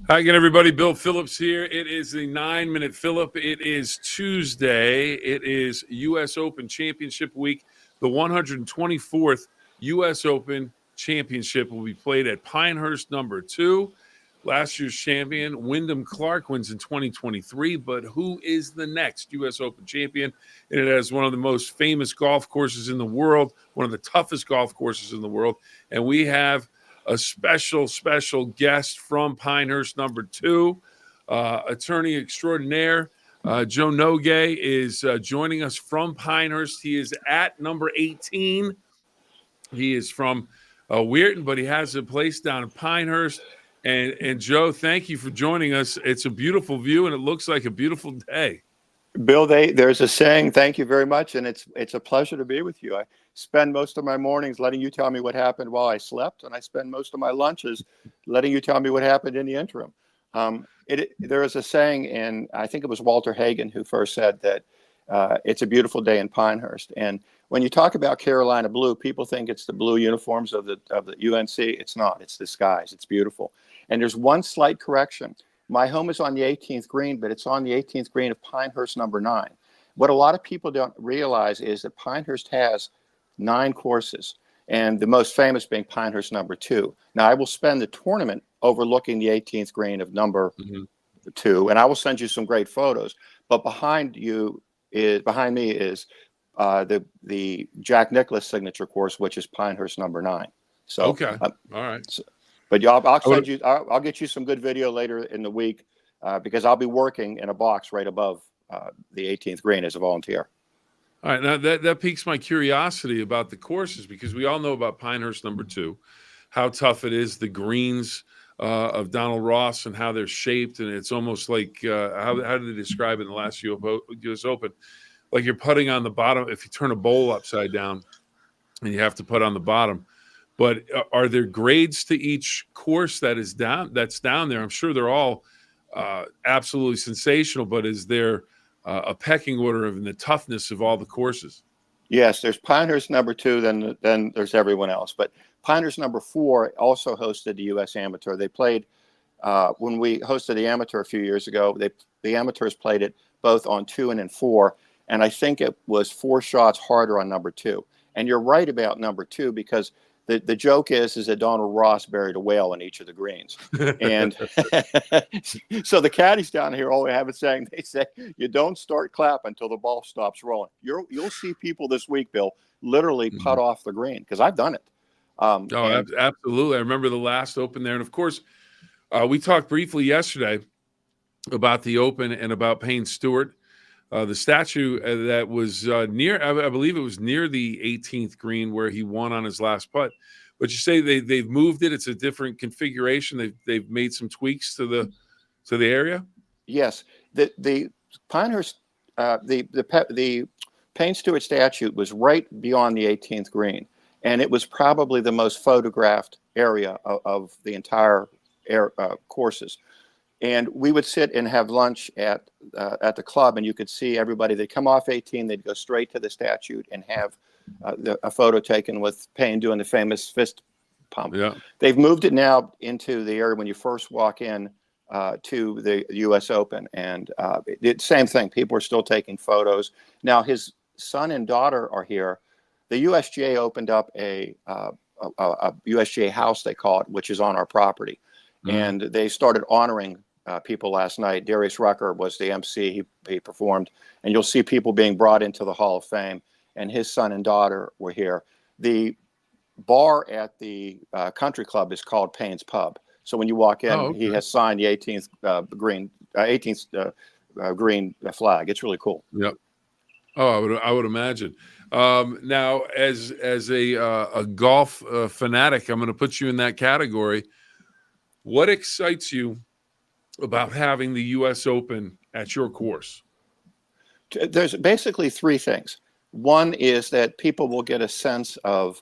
Hi again, everybody. Bill Phillips here. It is the 9-minute Phill-Up. It is Tuesday. It is U.S. Open Championship Week. The 124th U.S. Open Championship will be played at Pinehurst #2. Last year's champion, Wyndham Clark, wins in 2023. But who is the next U.S. Open champion? And it has one of the most famous golf courses in the world, one of the toughest golf courses in the world. And we have a special guest from Pinehurst #2, attorney extraordinaire. Joe Nogue is joining us from Pinehurst. He is at number 18. He is from Weirton, but he has a place down in Pinehurst. And Joe, thank you for joining us. It's a beautiful view, and it looks like a beautiful day. Bill, there's a saying, thank you very much, and it's a pleasure to be with you. I spend most of my mornings letting you tell me what happened while I slept, and I spend most of my lunches letting you tell me what happened in the interim. There is a saying, and I think it was Walter Hagen who first said that it's a beautiful day in Pinehurst. And when you talk about Carolina blue, people think it's the blue uniforms of the UNC. It's not. It's the skies. It's beautiful. And there's one slight correction. My home is on the 18th green, but it's on the 18th green of Pinehurst #9. What a lot of people don't realize is that Pinehurst has 9 courses, and the most famous being Pinehurst #2. Now, I will spend the tournament overlooking the 18th green of number 2, and I will send you some great photos. But behind me is the Jack Nicklaus signature course, which is Pinehurst #9. So, okay, all right. But I'll get you some good video later in the week because I'll be working in a box right above the 18th green as a volunteer. All right, now that piques my curiosity about the courses, because we all know about Pinehurst #2, how tough it is, the greens of Donald Ross and how they're shaped, and it's almost like how did they describe it in the last U.S. Open? Like you're putting on the bottom. If you turn a bowl upside down, and you have to put on the bottom. But are there grades to each course that's down there? I'm sure they're all absolutely sensational, but is there a pecking order of the toughness of all the courses? Yes, there's Pinehurst #2, then there's everyone else. But Pinehurst #4 also hosted the U.S. Amateur. They played when we hosted the Amateur a few years ago. The amateurs played it both on 2 and in 4, and I think it was 4 shots harder on #2. And you're right about #2 because the joke is that Donald Ross buried a whale in each of the greens. And so the caddies down here all have it saying, they say, you don't start clapping until the ball stops rolling. You'll see people this week, Bill, literally putt off the green, because I've done it. Absolutely. I remember the last Open there. And of course, we talked briefly yesterday about the Open and about Payne Stewart. The statue that was near, I believe it was near the 18th green where he won on his last putt. But you say they've moved it; it's a different configuration. They've made some tweaks to the area. Yes, the Pinehurst, the Payne Stewart statue was right beyond the 18th green, and it was probably the most photographed area of the entire courses. And we would sit and have lunch at the club, and you could see everybody. They'd come off 18, they'd go straight to the statue and have a photo taken with Payne doing the famous fist pump. Yeah. They've moved it now into the area when you first walk in to the U.S. Open, and same thing. People are still taking photos. Now his son and daughter are here. The USGA opened up a USGA house, they call it, which is on our property. And they started honoring people last night. Darius Rucker was the MC. He performed. And you'll see people being brought into the Hall of Fame. And his son and daughter were here. The bar at the country club is called Payne's Pub. So when you walk in, he has signed the 18th green flag. It's really cool. Yep. Oh, I would imagine. Now, as a golf fanatic, I'm going to put you in that category. What excites you about having the U.S. Open at your course? There's basically 3 things. One is that people will get a sense of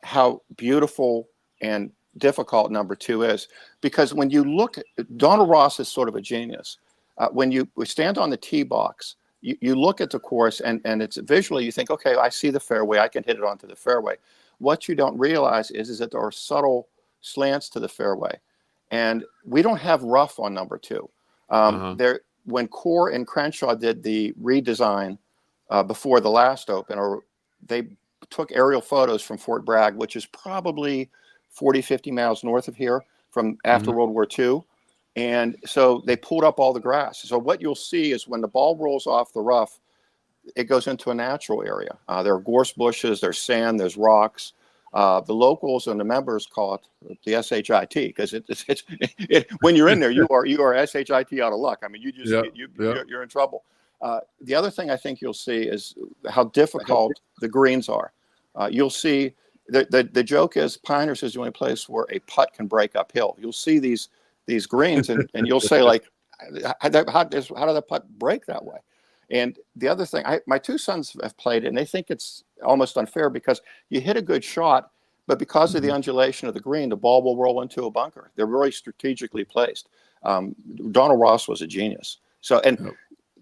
how beautiful and difficult #2 is, because when you look at Donald Ross is sort of a genius. When you stand on the tee box, you look at the course and it's visually, you think, okay, I see the fairway, I can hit it onto the fairway. What you don't realize is that there are subtle slants to the fairway. and we don't have rough on number 2. There, when Core and Crenshaw did the redesign before the last Open, or they took aerial photos from Fort Bragg, which is probably 40, 50 miles north of here from after World War II. And so they pulled up all the grass. So what you'll see is when the ball rolls off the rough, it goes into a natural area. There are gorse bushes, there's sand, there's rocks. The locals and the members call it the SHIT because when you're in there, you are SHIT out of luck. I mean, you're in trouble. The other thing I think you'll see is how difficult the greens are. You'll see the joke is Pinehurst is the only place where a putt can break uphill. You'll see these greens and you'll say, like, how did that putt break that way? And the other thing, my 2 sons have played it, and they think it's almost unfair because you hit a good shot, but because of the undulation of the green, the ball will roll into a bunker. They're really strategically placed. Donald Ross was a genius. So, and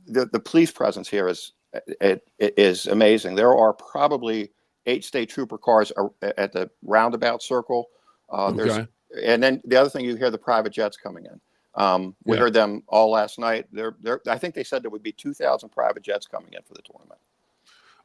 the police presence here is amazing. There are probably 8 state trooper cars at the roundabout circle. And then the other thing, you hear the private jets coming in. We heard them all last night. I think they said there would be 2,000 private jets coming in for the tournament.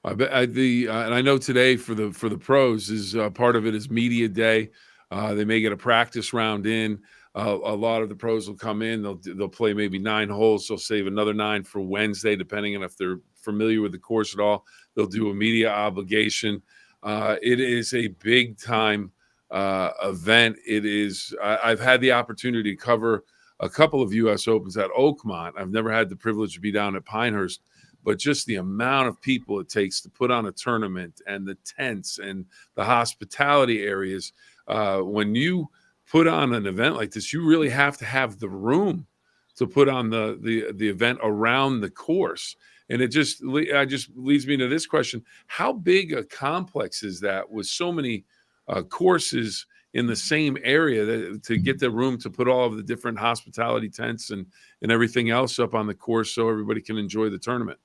And I know today for the pros is part of it is media day. They may get a practice round in. A lot of the pros will come in. They'll play maybe 9 holes. They'll save another 9 for Wednesday, depending on if they're familiar with the course at all. They'll do a media obligation. It is a big time event. It is. I've had the opportunity to cover a couple of U.S. Opens at Oakmont. I've never had the privilege to be down at Pinehurst, but just the amount of people it takes to put on a tournament and the tents and the hospitality areas. When you put on an event like this, you really have to have the room to put on the event around the course. And it just leads me to this question. How big a complex is that with so many courses in the same area to get the room to put all of the different hospitality tents and everything else up on the course so everybody can enjoy the tournament?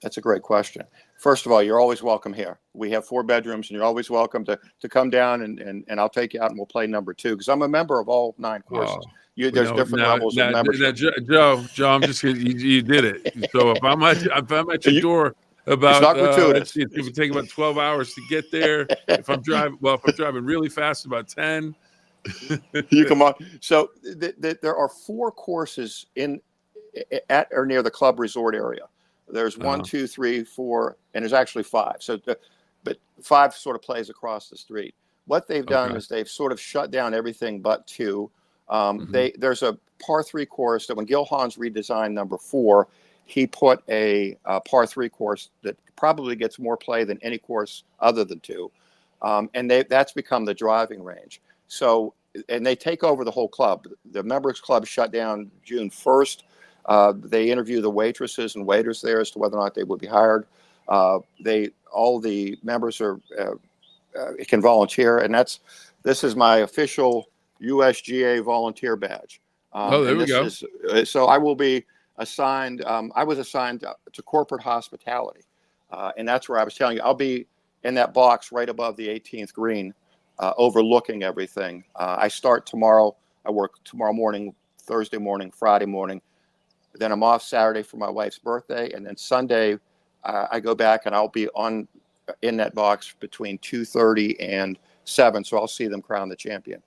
That's a great question. First of all, you're always welcome here. We have 4 bedrooms, and you're always welcome to come down, and I'll take you out and we'll play number 2 because I'm a member of all 9 courses. There's different levels of membership. Joe, I'm just you did it. So if I'm at your door about it's not gratuitous. It would take about 12 hours to get there. If I'm driving really fast, about 10. You come on. So there are 4 courses at or near the club resort area. There's 1, 2, 3, 4, and there's actually 5. So, but 5 sort of plays across the street. What they've done is they've sort of shut down everything but 2. There's a par 3 course that when Gil Hans redesigned number 4, he put a par 3 course that probably gets more play than any course other than 2. And that's become the driving range. So, and they take over the whole club. The members club shut down June 1st. They interview the waitresses and waiters there as to whether or not they would be hired. All the members can volunteer, and this is my official USGA volunteer badge. There we go. So I will be assigned. I was assigned to corporate hospitality, and that's where I was telling you I'll be in that box right above the 18th green, overlooking everything. I start tomorrow. I work tomorrow morning, Thursday morning, Friday morning. Then I'm off Saturday for my wife's birthday, and then Sunday I go back and I'll be in that box between 2:30 and 7. So I'll see them crown the champion.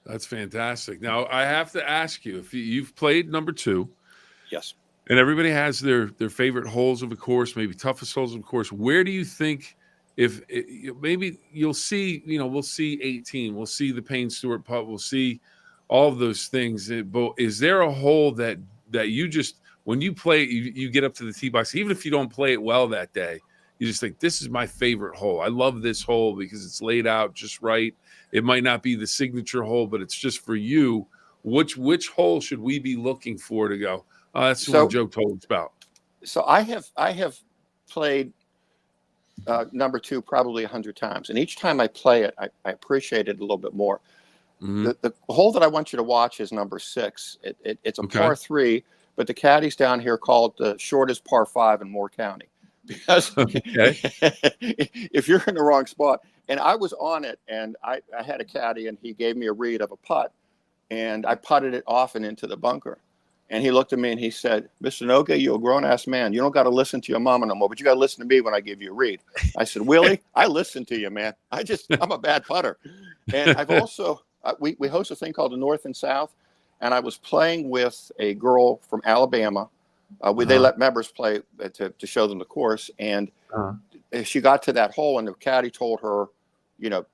That's fantastic. Now I have to ask you if you've played number 2. Yes. And everybody has their favorite holes of the course, maybe toughest holes of the course. Where do you think maybe you'll see? We'll see 18. We'll see the Payne Stewart putt. We'll see all of those things. But is there a hole that you just, when you play, you get up to the tee box, even if you don't play it well that day, you just think, this is my favorite hole. I love this hole because it's laid out just right. It might not be the signature hole, but it's just for you. Which hole should we be looking for to go, that's the one Joe told us about? So I have played number 2 probably 100 times. And each time I play it, I appreciate it a little bit more. The hole that I want you to watch is number 6. It's a par 3, but the caddies down here call it the shortest par 5 in Moore County. Because if you're in the wrong spot, and I was on it, and I had a caddy, and he gave me a read of a putt, and I putted it off and into the bunker. And he looked at me and he said, "Mr. Noga, you're a grown-ass man. You don't got to listen to your mama no more, but you got to listen to me when I give you a read." I said, "Willie, I listen to you, man. I'm a bad putter." And I've also, we host a thing called the North and South, and I was playing with a girl from Alabama. They let members play to show them the course. And she got to that hole, and the caddy told her,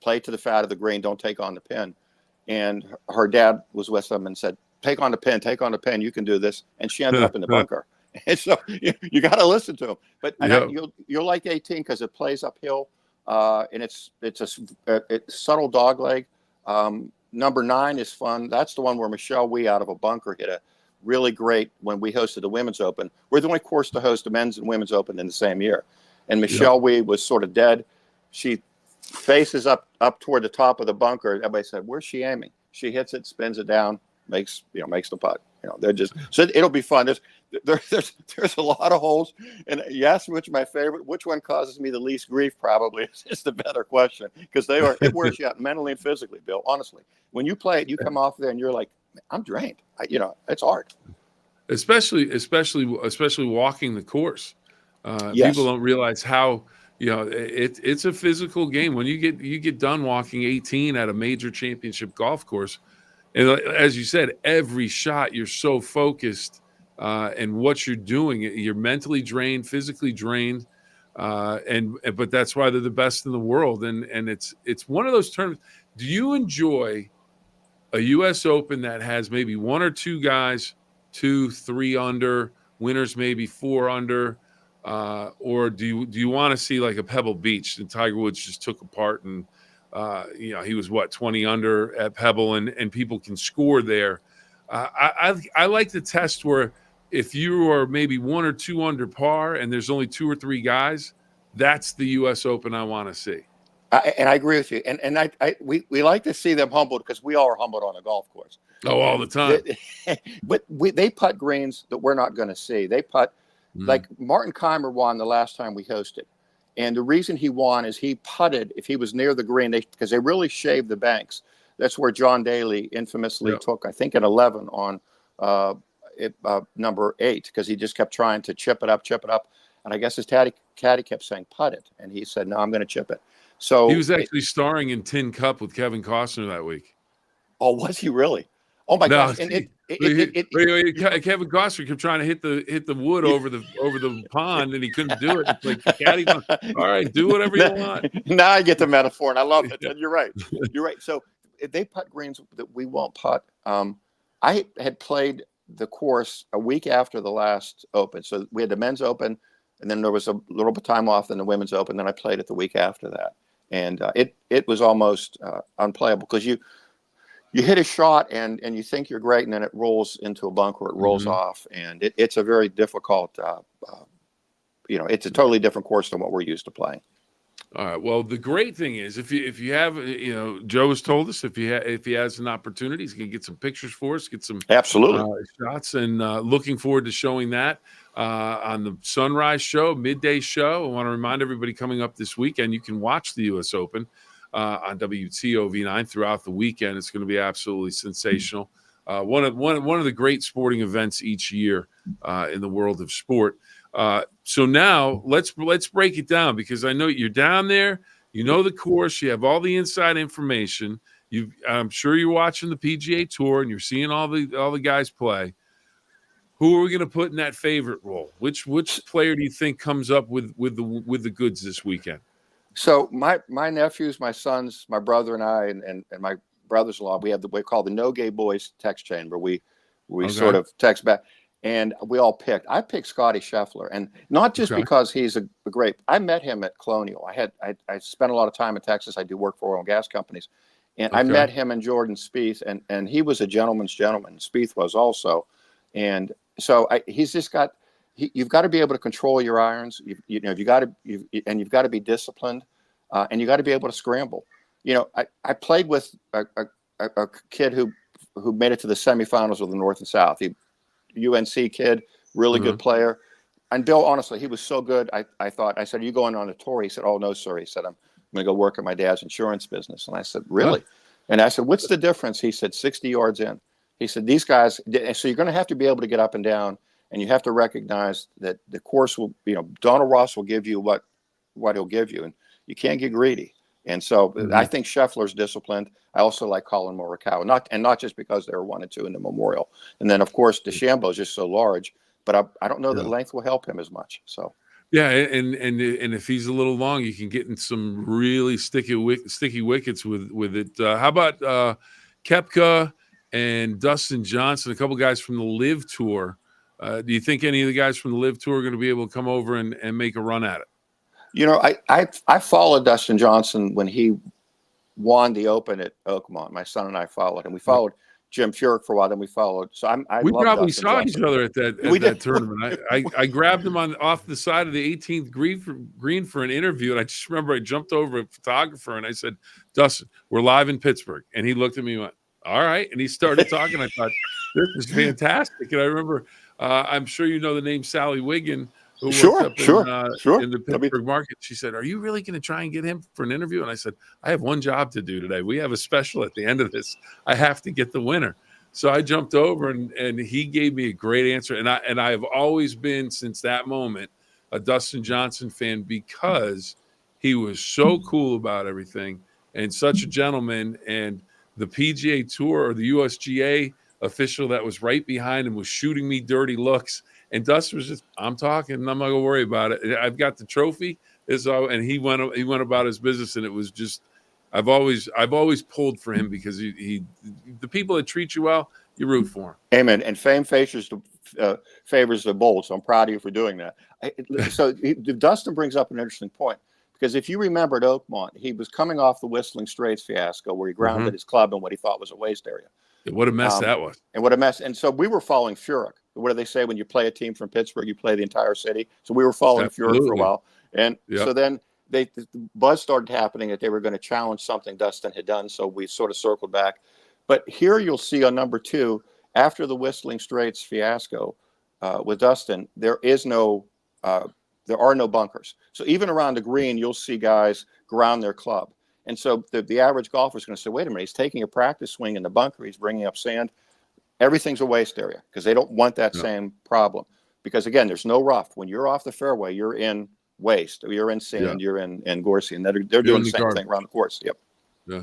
play to the fat of the green, don't take on the pin. And her dad was with them and said, take on the pin, you can do this. And she ended up in the bunker. And so you got to listen to him. But you'll like 18 because it plays uphill, and it's a subtle dog leg. Number 9 is fun. That's the one where Michelle Wee out of a bunker hit a really great when we hosted the Women's Open. We're the only course to host the Men's and Women's Open in the same year. And Michelle Wee was sort of dead. She faces up toward the top of the bunker. Everybody said, "Where's she aiming?" She hits it, spins it down, makes the putt. They're just, so it'll be fun. There's a lot of holes, and you asked me which one causes me the least grief. Probably is the better question, because it wears you out mentally and physically, Bill. Honestly, when you play it, you come off there and you're like, I'm drained. It's hard. Especially walking the course. Yes. People don't realize how it's a physical game. When you get done walking 18 at a major championship golf course, and as you said, every shot you're so focused, and what you're doing, you're mentally drained, physically drained, but that's why they're the best in the world. And it's one of those tournaments. Do you enjoy a U.S. Open that has maybe one or two guys 2-3 under, winners maybe 4 under, or do you want to see like a Pebble Beach and Tiger Woods just took apart and he was 20 under at Pebble and people can score there. I like the test where if you are maybe 1 or 2 under par and there's only 2 or 3 guys, that's the U.S. Open I want to see. And I agree with you. And we like to see them humbled because we all are humbled on a golf course. Oh, all the time. But they putt greens that we're not going to see. They putt like Martin Keimer won the last time we hosted. And the reason he won is he putted, if he was near the green, because they really shaved the banks. That's where John Daly infamously took, I think, an 11 on number 8, because he just kept trying to chip it up. And I guess his caddy kept saying, putt it. And he said, no, I'm going to chip it. So he was actually starring in Tin Cup with Kevin Costner that week. Oh, was he really? Oh my gosh! And Kevin Costner kept trying to hit the wood over the pond, and he couldn't do it. It's like caddy, all right, do whatever you want. Now I get the metaphor, and I love it. And you're right. So they putt greens that we won't putt. I had played the course a week after the last Open, so we had the Men's Open, and then there was a little bit of time off in the Women's Open. Then I played it the week after that. And it was almost unplayable because you hit a shot and you think you're great, and then it rolls into a bunker, it rolls off, and it's a very difficult, it's a totally different course than what we're used to playing. All right. Well, the great thing is if you have, Joe has told us if he has an opportunity, he's going to get some pictures for us, get some absolutely shots, and looking forward to showing that on the Sunrise Show, midday show. I want to remind everybody coming up this weekend, you can watch the U.S. Open on WTOV9 throughout the weekend. It's going to be absolutely sensational. One of the great sporting events each year in the world of sport. So now let's break it down, because I know you're down there, the course, you have all the inside information. I'm sure you're watching the PGA Tour and you're seeing all the guys play. Who are we going to put in that favorite role? Which player do you think comes up with the goods this weekend? So my nephews, my sons, my brother and I, and my brothers-in-law, we have we call the No Gay Boys text chain, where we sort of text back. And we all picked. I picked Scotty Scheffler, and not just because he's a great. I met him at Colonial. I spent a lot of time in Texas. I do work for oil and gas companies, and I met him and Jordan Spieth, and he was a gentleman's gentleman. Spieth was also, and so he's just got. You've got to be able to control your irons. You've got to be disciplined, and you got to be able to scramble. I played with a kid who made it to the semifinals of the North and South. UNC kid, really good player. And Bill, honestly, he was so good. I said, "Are you going on a tour?" He said, "Oh, no, sir." He said, "I'm going to go work at my dad's insurance business." And I said, "Really?" And I said, what's the difference? He said, 60 yards in. He said, these guys, so you're going to have to be able to get up and down, and you have to recognize that the course will, Donald Ross will give you what he'll give you, and you can't get greedy. And so I think Scheffler's disciplined. I also like Colin Morikawa, not just because they were 1 and 2 in the Memorial. And then, of course, DeChambeau is just so large, but I don't know that length will help him as much. So. Yeah, and if he's a little long, you can get in some really sticky wickets with it. How about Koepka and Dustin Johnson, a couple guys from the Live Tour? Do you think any of the guys from the Live Tour are going to be able to come over and make a run at it? I followed Dustin Johnson when he won the Open at Oakmont. My son and I followed him. We followed Jim Furyk for a while, then we followed. So we love probably Dustin saw Johnson. each other at that tournament. I grabbed him off the side of the 18th green for an interview, and I just remember I jumped over a photographer and I said, "Dustin, we're live in Pittsburgh," and he looked at me and went, "All right," and he started talking. I thought, "This is fantastic," and I remember, I'm sure you know the name Sally Wiggin, who worked up in the Pittsburgh market. She said, "Are you really going to try and get him for an interview?" And I said, "I have one job to do today. We have a special at the end of this. I have to get the winner." So I jumped over and he gave me a great answer. And I have always been, since that moment, a Dustin Johnson fan because he was so cool about everything and such a gentleman. And the PGA Tour or the USGA official that was right behind him was shooting me dirty looks. And Dustin was just, I'm talking, and I'm not gonna worry about it. I've got the trophy. And he went about his business, and it was just, I've always pulled for him because he the people that treat you well, you root for him. Amen. And fame favors the bold. So I'm proud of you for doing that. Dustin brings up an interesting point, because if you remember at Oakmont, he was coming off the Whistling Straits fiasco where he grounded his club in what he thought was a waste area. What a mess that was. And what a mess. And so we were following Furyk. What do they say when you play a team from Pittsburgh? You play the entire city. So we were following Furyk for a while. And so then the buzz started happening that they were going to challenge something Dustin had done. So we sort of circled back. But here you'll see on number 2, after the Whistling Straits fiasco with Dustin, there are no bunkers. So even around the green, you'll see guys ground their club. And so the average golfer is going to say, wait a minute, he's taking a practice swing in the bunker. He's bringing up sand. Everything's a waste area because they don't want that same problem. Because, again, there's no rough. When you're off the fairway, you're in waste. You're in sand. You're in Gorsey. And they're doing the same thing around the course. Yep. Yeah.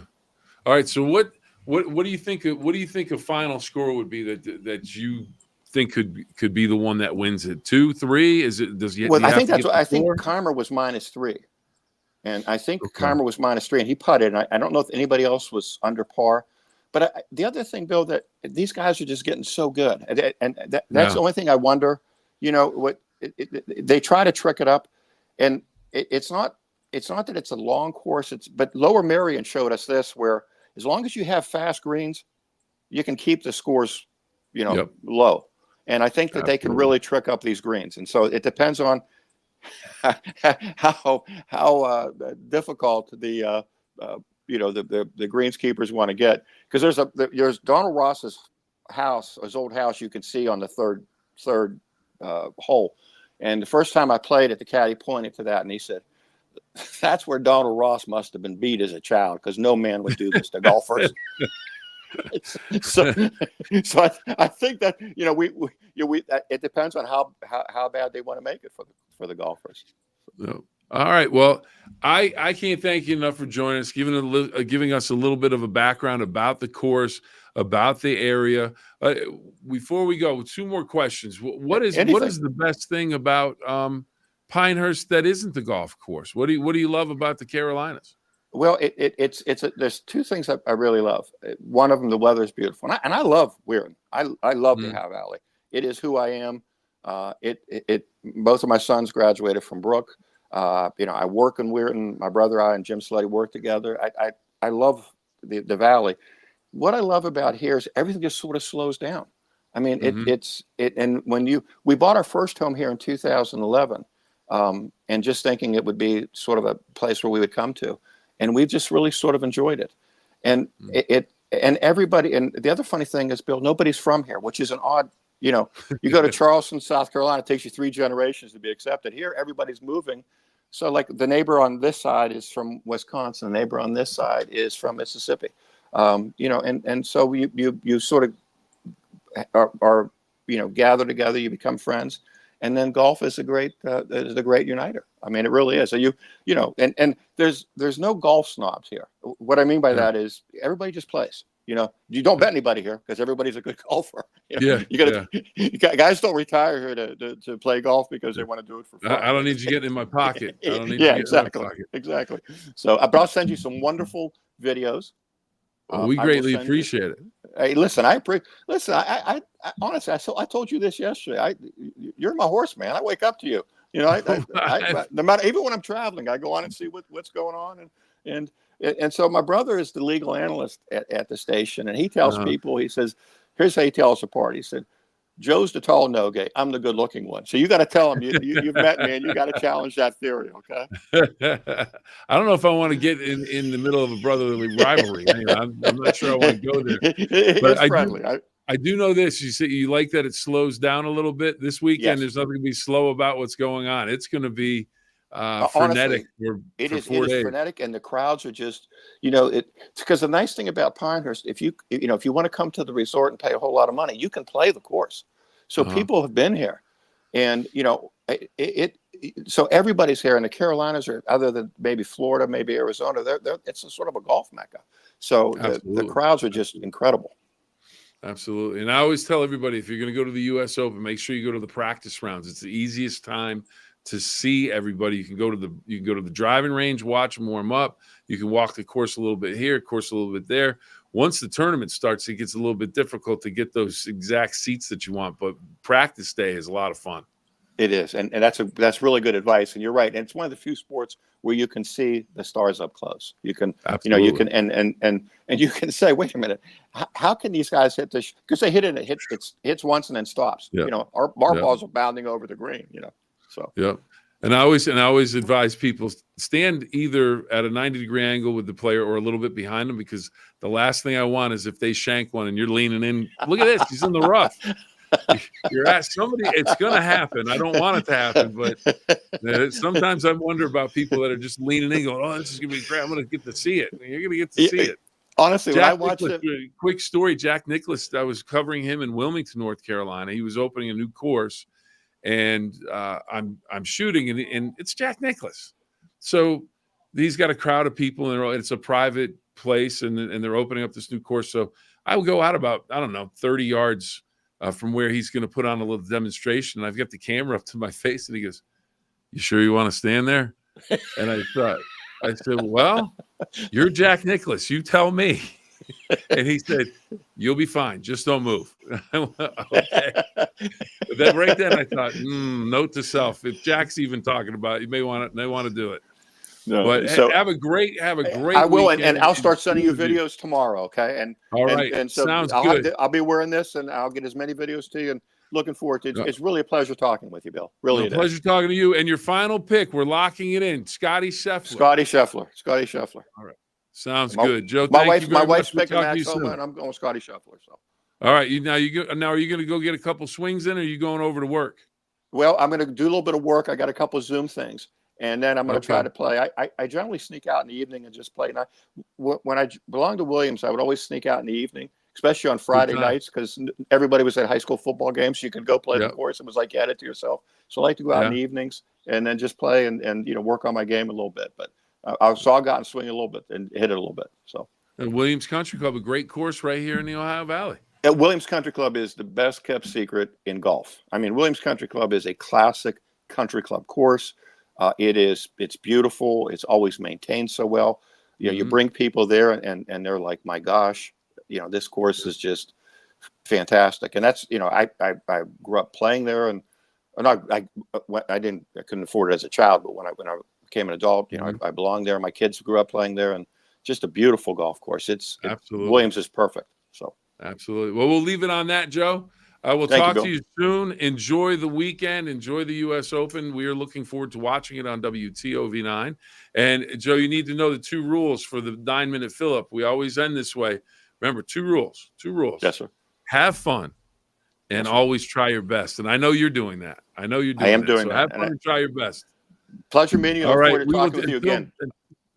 All right. So what do you think? What do you think a final score would be that you think could be the one that wins it? 2, 3? Is it? Does he? Well, I think that's what I think. Keimer was -3, and I think Keimer was -3, and he putted. And I don't know if anybody else was under par. But the other thing, Bill, that these guys are just getting so good, and that's the only thing I wonder. They try to trick it up, and it's not that it's a long course. But Lower Merion showed us this, where as long as you have fast greens, you can keep the scores, low. And I think that they can really trick up these greens. And so it depends on how difficult the greenskeepers want to get, because there's Donald Ross's house, his old house, you can see on the third hole. And the first time I played it, the caddy pointed to that and he said, "That's where Donald Ross must have been beat as a child, because no man would do this to golfers." so I think that it depends on how bad they want to make it for the golfers. No. All right. Well, I can't thank you enough for joining us, giving us a little bit of a background about the course, about the area. Before we go, 2 more questions. What is the best thing about Pinehurst that isn't the golf course? What do you love about the Carolinas? Well, there's 2 things I really love. One of them, the weather is beautiful, and I love Weirton. I love the Howe Valley. It is who I am. Both of my sons graduated from Brook. I work in Weirton. My brother, and Jim Sleddy work together. I love the valley. What I love about here is everything just sort of slows down. I mean, and when we bought our first home here in 2011, and just thinking it would be sort of a place where we would come to, and we've just really sort of enjoyed it. And and everybody, and the other funny thing is, Bill, nobody's from here, which is an odd. You go to Charleston, South Carolina, it takes you 3 generations to be accepted. Here, everybody's moving. So, like, the neighbor on this side is from Wisconsin. The neighbor on this side is from Mississippi. And so you sort of are gather together, you become friends, and then golf is a great uniter. I mean, it really is. So and there's no golf snobs here. What I mean by that is everybody just plays. You don't bet anybody here because everybody's a good golfer. Guys don't retire here to play golf because they want to do it for fun. I don't need you getting in my pocket. I don't need yeah, you exactly, in my pocket. exactly. So, but I'll send you some wonderful videos. Well, we greatly appreciate it. Hey, listen, I honestly, I told you this yesterday. You're my horse, man. I wake up to you. No matter, even when I'm traveling, I go on and see what's going on, and so my brother is the legal analyst at the station, and he tells people, he says, here's how he tells us apart. He said, Joe's the tall no-gay. I'm the good-looking one. So you got to tell him you've met me, and you got to challenge that theory, okay? I don't know if I want to get in the middle of a brotherly rivalry. I'm not sure I want to go there. But it's friendly. I do know this. You say you like that it slows down a little bit this weekend. Yes. There's nothing to be slow about what's going on. It's going to be frenetic. Honestly, it is frenetic, and the crowds are just, because the nice thing about Pinehurst, if you want to come to the resort and pay a whole lot of money, you can play the course. So people have been here, and so everybody's here. And the Carolinas are, other than maybe Florida, maybe Arizona, it's a sort of a golf mecca. So the crowds are just incredible. Absolutely. And I always tell everybody, if you're going to go to the U.S. Open, make sure you go to the practice rounds. It's the easiest time to see everybody. You can go to the driving range, watch them warm up. You can walk the course a little bit here, course a little bit there. Once the tournament starts, it gets a little bit difficult to get those exact seats that you want. But practice day is a lot of fun. It is, and that's really good advice. And you're right. And it's one of the few sports where you can see the stars up close. You can, Absolutely. You can, and you can say, wait a minute, how can these guys hit this? Because they hit it, it hits once and then stops. Yep. Our balls are bounding over the green. So. Yep. And I always advise people stand either at a 90-degree angle with the player or a little bit behind them, because the last thing I want is if they shank one and you're leaning in. Look at this, he's in the rough. You're at somebody. It's going to happen. I don't want it to happen, but sometimes I wonder about people that are just leaning in, going, "Oh, this is going to be great. I'm going to get to see it." You're going to get to see it. Honestly, when I watched it, quick story. Jack Nicklaus. I was covering him in Wilmington, North Carolina. He was opening a new course. And I'm shooting, and it's Jack Nicklaus. So he's got a crowd of people, and it's a private place, and they're opening up this new course. So I will go out about, 30 yards from where he's going to put on a little demonstration. And I've got the camera up to my face, and he goes, "You sure you want to stand there?" And I said, "Well, you're Jack Nicklaus. You tell me." And he said, "You'll be fine. Just don't move." Okay. But then right then I thought, note to self: if Jack's even talking about it, you may want to do it. No, but so, have a great. I will, and I'll start sending you videos tomorrow. Okay, and all right, and so sounds good. I'll be wearing this, and I'll get as many videos to you. And looking forward to it. It's really a pleasure talking with you, Bill. Really, pleasure talking to you. And your final pick, we're locking it in: Scotty Scheffler. Scotty Scheffler. All right. Sounds good, Joe. My wife's picking Max Homa, and I'm going with Scotty Scheffler. So, all right. Now are you going to go get a couple swings in, or are you going over to work? Well, I'm going to do a little bit of work. I got a couple of Zoom things, and then I'm going to try to play. I generally sneak out in the evening and just play. Now, when I belonged to Williams, I would always sneak out in the evening, especially on Friday nights, because everybody was at high school football games. So you could go play the course. It was like you had it to yourself. So I like to go out in the evenings and then just play and work on my game a little bit, but. I got and swing a little bit and hit it a little bit. So, and Williams Country Club, a great course right here in the Ohio Valley. Williams Country Club is the best kept secret in golf. I mean, Williams Country Club is a classic country club course. It's beautiful. It's always maintained so well. You bring people there and they're like, my gosh, this course is just fantastic. And that's, I grew up playing there, and I couldn't afford it as a child, but when I became an adult, I belonged there. My kids grew up playing there, and just a beautiful golf course. Absolutely. Williams is perfect. So absolutely. Well, we'll leave it on that, Joe. We'll talk to you soon. Enjoy the weekend. Enjoy the U.S. Open. We are looking forward to watching it on WTOV9. And Joe, you need to know the 2 rules for the 9-minute Phill-Up. We always end this way. Remember, 2 rules. 2 rules. Yes, sir. Have fun and always try your best. And I know you're doing that. I am doing that. So have fun and try your best. Pleasure meeting you. Look forward to talking with you again.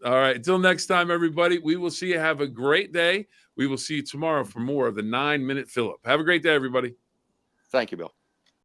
All right. Until next time, everybody, we will see you. Have a great day. We will see you tomorrow for more of the 9-Minute Phill-Up. Have a great day, everybody. Thank you, Bill.